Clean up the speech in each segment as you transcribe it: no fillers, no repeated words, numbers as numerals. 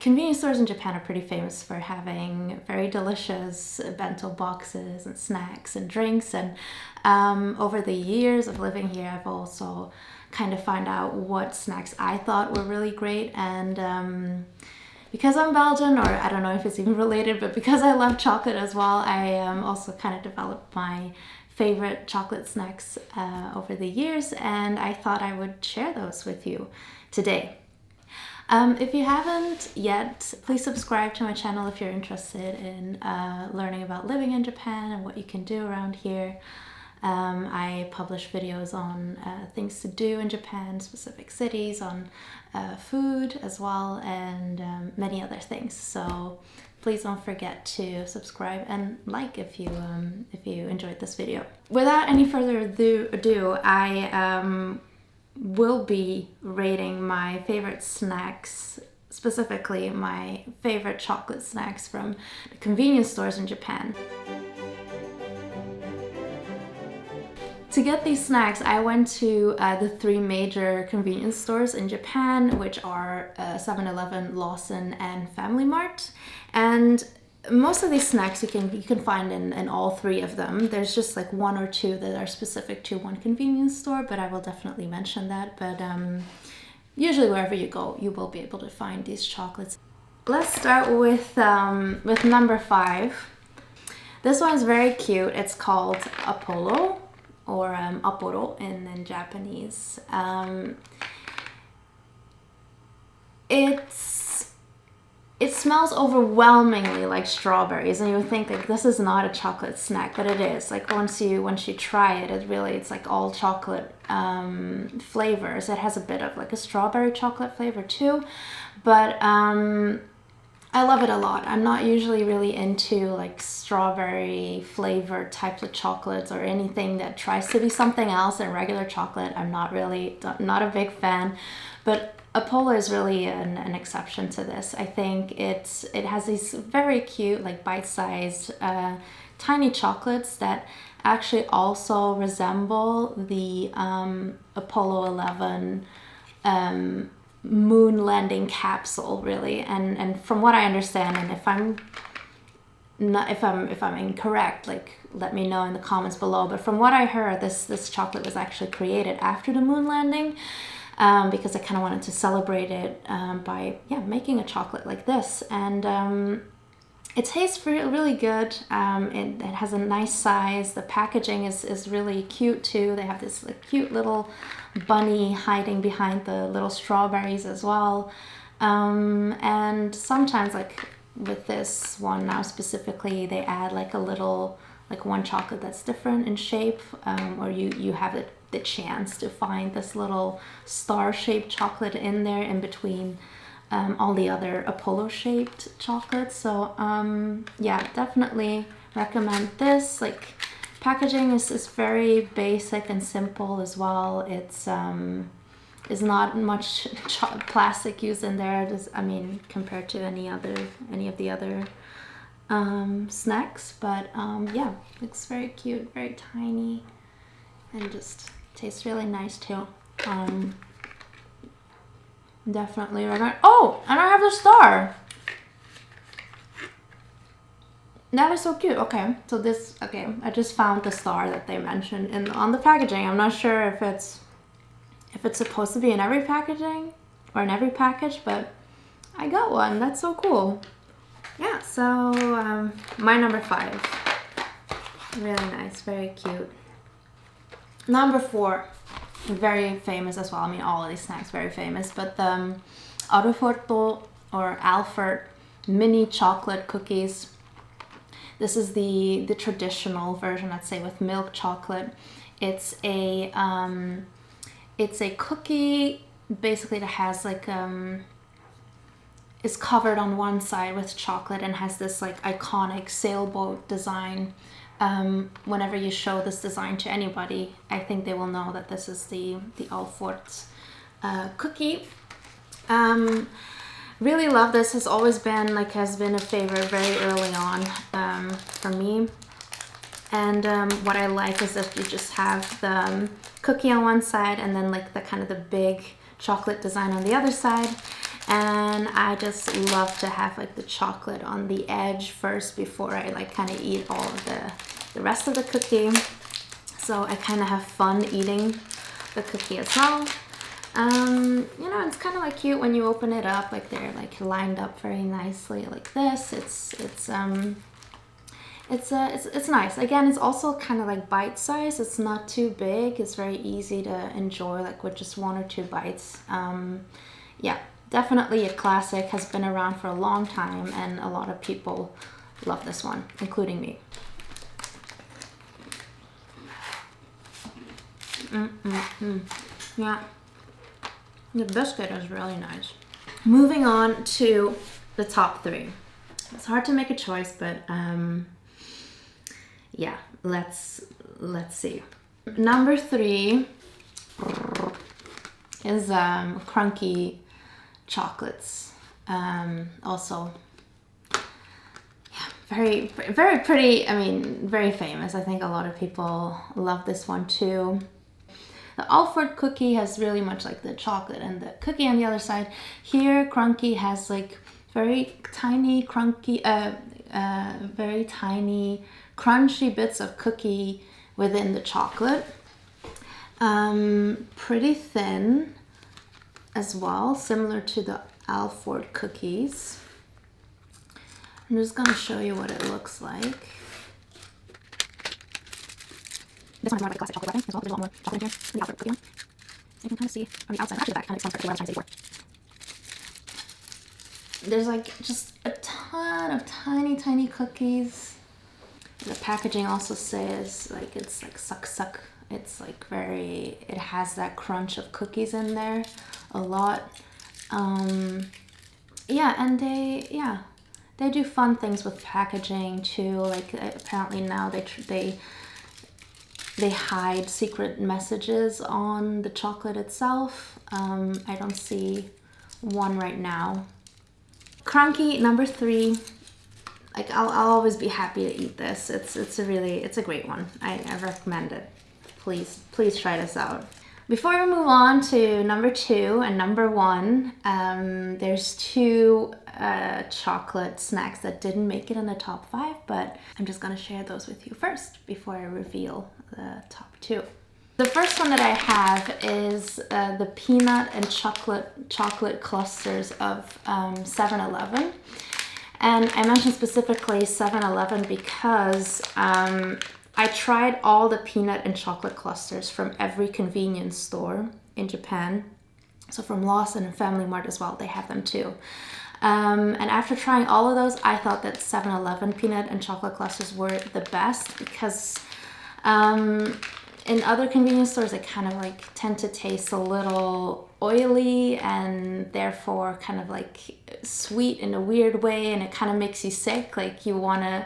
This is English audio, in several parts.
Convenience stores in Japan are pretty famous for having very delicious bento boxes and snacks and drinks. And over the years of living here, I've also kind of found out what snacks I thought were really great. And because I'm Belgian, or I don't know if it's even related, but because I love chocolate as well, I also kind of developed my favorite chocolate snacks over the years, and I thought I would share those with you today. If you haven't yet, please subscribe to my channel if you're interested in learning about living in Japan and what you can do around here. I publish videos on things to do in Japan, specific cities, on food as well, and many other things. So please don't forget to subscribe and like if you enjoyed this video. Without any further ado, I will be rating my favorite snacks, specifically my favorite chocolate snacks from the convenience stores in Japan. To get these snacks, I went to the 3 major convenience stores in Japan, which are 7-Eleven, Lawson, and FamilyMart. And most of these snacks you can find in all 3 of them. There's just like 1 or 2 that are specific to one convenience store, but I will definitely mention that. But usually wherever you go, you will be able to find these chocolates. Let's start with number 5. This one is very cute. It's called Apollo, or Aporo in Japanese. It smells overwhelmingly like strawberries, and you would think like this is not a chocolate snack, but it is. Like once you try it, it's like all chocolate flavors. It has a bit of like a strawberry chocolate flavor too, but I love it a lot. I'm not usually really into like strawberry flavored types of chocolates or anything that tries to be something else than regular chocolate. I'm not a big fan, but Apollo is really an exception to this. I think it has these very cute, like bite-sized, tiny chocolates that actually also resemble the Apollo 11 moon landing capsule, really. And from what I understand, and if I'm incorrect, like let me know in the comments below. But from what I heard, this chocolate was actually created after the moon landing. Because I kind of wanted to celebrate it by making a chocolate like this, and it tastes really good. It has a nice size. The packaging is really cute too. They have this like cute little bunny hiding behind the little strawberries as well. And sometimes, like with this one now specifically, they add like a little, like one chocolate that's different in shape, or you have the chance to find this little star-shaped chocolate in there in between all the other Apollo-shaped chocolates. So yeah, definitely recommend this. Like packaging is very basic and simple as well. It's is not much plastic used in there. I mean, compared to any of the other snacks, but yeah, looks very cute, very tiny, and just tastes really nice too. Definitely recommend. Oh, and I have the star. That is so cute. Okay, so I just found the star that they mentioned on the packaging. I'm not sure if it's supposed to be in every packaging or in every package, but I got one. That's so cool. Yeah, so my number 5. Really nice, very cute. Number 4, very famous as well. I mean, all of these snacks very famous, but the Alforto or Alfred mini chocolate cookies. This is the traditional version, let's say, with milk chocolate. It's a cookie basically that has like is covered on one side with chocolate and has this like iconic sailboat design. Whenever you show this design to anybody, I think they will know that this is the Alfort cookie. Really love this. Has always been a favorite very early on for me. And what I like is that you just have the cookie on one side and then like the kind of the big chocolate design on the other side. And I just love to have like the chocolate on the edge first before I like kind of eat all of the rest of the cookie. So I kind of have fun eating the cookie as well. You know, it's kind of like cute when you open it up, like they're like lined up very nicely like this. It's nice. Again, it's also kind of like bite size. It's not too big. It's very easy to enjoy like with just 1 or 2 bites. Yeah, definitely a classic, has been around for a long time, and a lot of people love this one, including me. Yeah, the biscuit is really nice. Moving on to the top 3. It's hard to make a choice, but yeah, let's see. Number 3 is Crunky chocolates. Also, yeah, very pretty. I mean, very famous. I think a lot of people love this one too. The Alford cookie has really much like the chocolate and the cookie on the other side. Here, Crunky has like very tiny very tiny crunchy bits of cookie within the chocolate. Pretty thin as well, similar to the Alford cookies. I'm just gonna show you what it looks like. This one has more like a classic chocolate wrapping as well. There's a lot more chocolate in here than the Alford cookie one. So you can kind of see on the outside. Actually, the back kind of explains what I was trying to say before. There's like just a ton of tiny cookies. The packaging also says like it's like suck. It's like very, it has that crunch of cookies in there a lot. Yeah, and they do fun things with packaging too. Like apparently now they hide secret messages on the chocolate itself. I don't see one right now. Crunky number 3. Like I'll always be happy to eat this. It's a great one. I recommend it. Please try this out. Before we move on to number 2 and number 1, there's 2 chocolate snacks that didn't make it in the top 5, but I'm just gonna share those with you first before I reveal the top 2. The first one that I have is the peanut and chocolate clusters of 7-Eleven. And I mentioned specifically 7-Eleven because I tried all the peanut and chocolate clusters from every convenience store in Japan. So from Lawson and FamilyMart as well, they have them too. And after trying all of those, I thought that 7-Eleven peanut and chocolate clusters were the best because in other convenience stores, they kind of like tend to taste a little oily and therefore kind of like sweet in a weird way, and it kind of makes you sick. Like you want to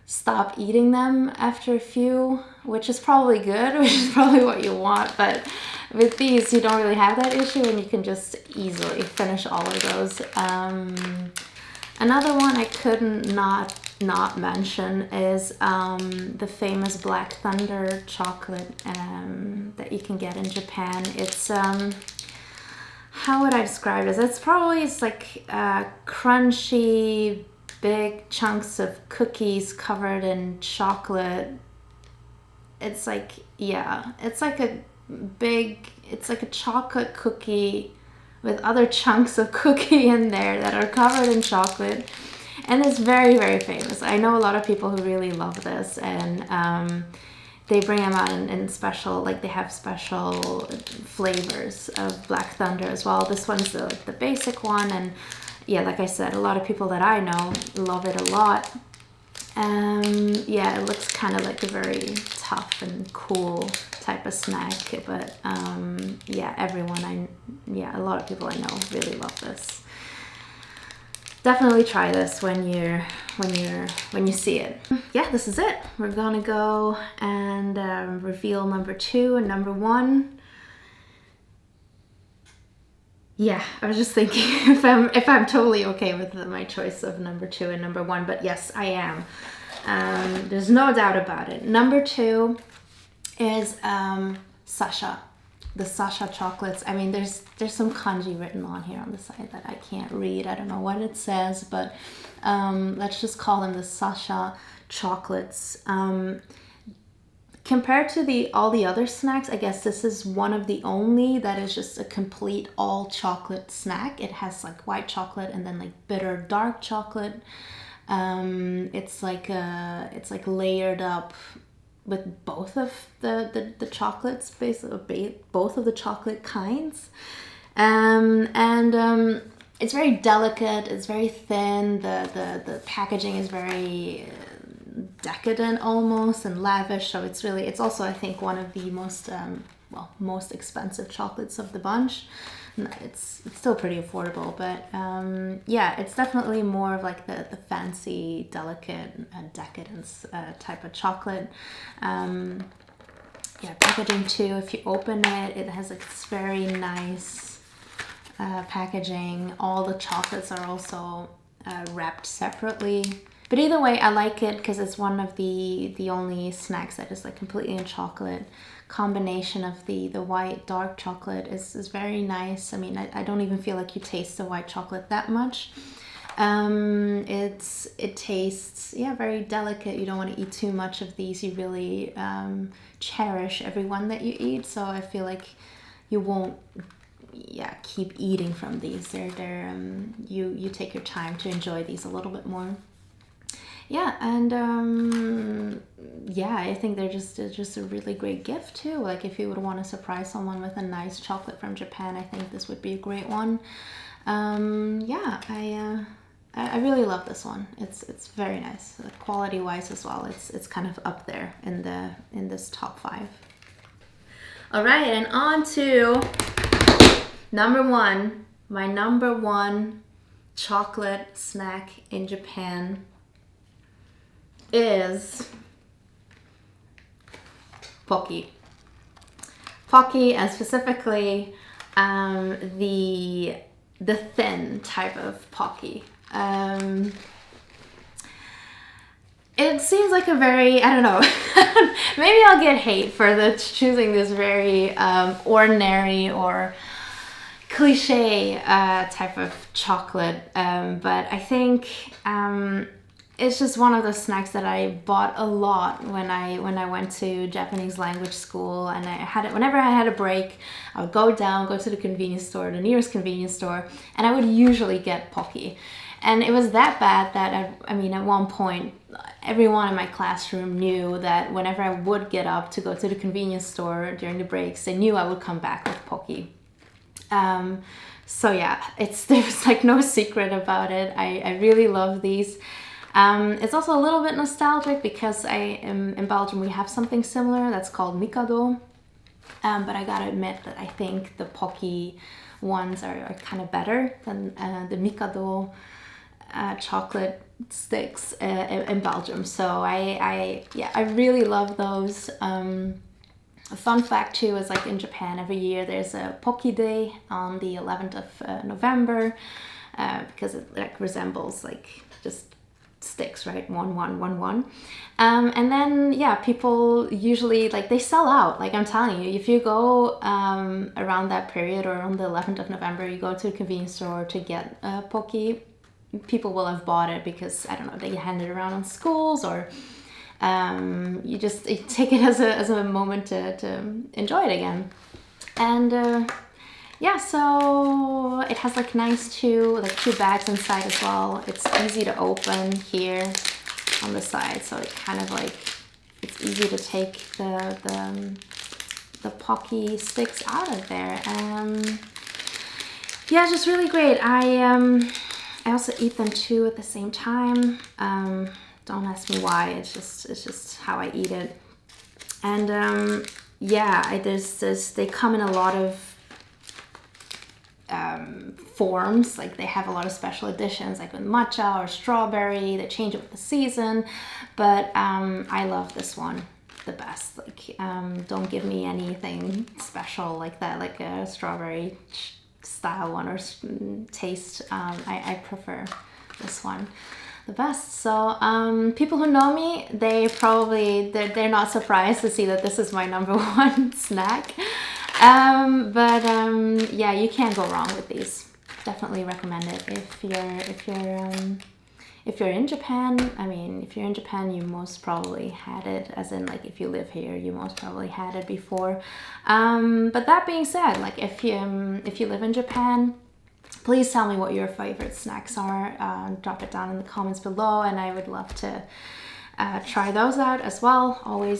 stop eating them after a few, which is probably good, which is probably what you want. But with these, you don't really have that issue and you can just easily finish all of those. Another one I couldn't not mention is the famous Black Thunder chocolate that you can get in Japan. It's how would I describe this? It's like crunchy, big chunks of cookies covered in chocolate. It's like, yeah, it's like a chocolate cookie with other chunks of cookie in there that are covered in chocolate. And it's very, very famous. I know a lot of people who really love this, and they bring them out in special, like they have special flavors of Black Thunder as well. This one's the basic one, and yeah, like I said, a lot of people that I know love it a lot. Yeah, it looks kind of like a very tough and cool type of snack, but yeah, a lot of people I know really love this. Definitely try this when you see it. Yeah, this is it. We're gonna go and reveal number 2 and number 1. Yeah, I was just thinking if I'm totally okay with my choice of number 2 and number 1, but yes, I am. There's no doubt about it. Number 2 is Sasha the Sasha chocolates. I mean, there's some kanji written on here on the side that I can't read. I don't know what it says, but let's just call them the Sasha chocolates. Compared to all the other snacks, I guess this is one of the only that is just a complete all chocolate snack. It has like white chocolate and then like bitter dark chocolate. It's like layered up with both of the chocolates, basically both of the chocolate kinds. It's very delicate, it's very thin, the packaging is very decadent almost and lavish, so it's also, I think, one of the most expensive chocolates of the bunch. It's still pretty affordable, but yeah, it's definitely more of like the fancy, delicate, decadence type of chocolate. Yeah, packaging too, if you open it, it has like this very nice packaging. All the chocolates are also wrapped separately. But either way, I like it because it's one of the only snacks that is like completely in chocolate. Combination of the white dark chocolate is very nice. I mean, I don't even feel like you taste the white chocolate that much. It tastes, yeah, very delicate. You don't want to eat too much of these. You really cherish every one that you eat. So I feel like you won't, yeah, keep eating from these. You take your time to enjoy these a little bit more. Yeah, and yeah, I think they're just a really great gift too. Like if you would want to surprise someone with a nice chocolate from Japan, I think this would be a great one. Yeah, I really love this one. It's very nice, quality wise as well. It's kind of up there in this top 5. All right, and on to number 1. My number 1 chocolate snack in Japan is Pocky. Pocky, and specifically the thin type of Pocky. It seems like a very, I don't know, maybe I'll get hate for choosing this very ordinary or cliche type of chocolate, but I think it's just one of those snacks that I bought a lot when I went to Japanese language school, and whenever I had a break, I would go to the convenience store, the nearest convenience store, and I would usually get Pocky. And it was that bad that I mean, at one point, everyone in my classroom knew that whenever I would get up to go to the convenience store during the breaks, they knew I would come back with Pocky. So yeah, there's like no secret about it. I really love these. It's also a little bit nostalgic because in Belgium we have something similar that's called Mikado, but I gotta admit that I think the Pocky ones are kind of better than the Mikado chocolate sticks in Belgium. So I really love those. A fun fact too is, like, in Japan every year there's a Pocky Day on the 11th of November, because it like resembles like just sticks, right? 1 1 1 1. And then yeah, people usually, like, they sell out. Like, I'm telling you, if you go around that period or on the 11th of November, you go to a convenience store to get Pocky, people will have bought it because, I don't know, they hand it around in schools, or you take it as a moment to enjoy it again. And yeah, so it has like nice two bags inside as well. It's easy to open here on the side, so it kind of like, it's easy to take the Pocky sticks out of there. Yeah, just really great. I also eat them too at the same time. Don't ask me why. It's just how I eat it. And yeah, they come in a lot of forms. Like, they have a lot of special editions, like with matcha or strawberry. They change it with the season, but I love this one the best. Like, don't give me anything special like that, like a strawberry style one or taste. I prefer this one the best. So people who know me, they're not surprised to see that this is my number 1 snack. Yeah, you can't go wrong with these. Definitely recommend it if you're in Japan. I mean, if you're in Japan, you most probably had it, as in like if you live here, you most probably had it before. But that being said, like if you live in Japan, please tell me what your favorite snacks are. Drop it down in the comments below, and I would love to try those out as well. Always.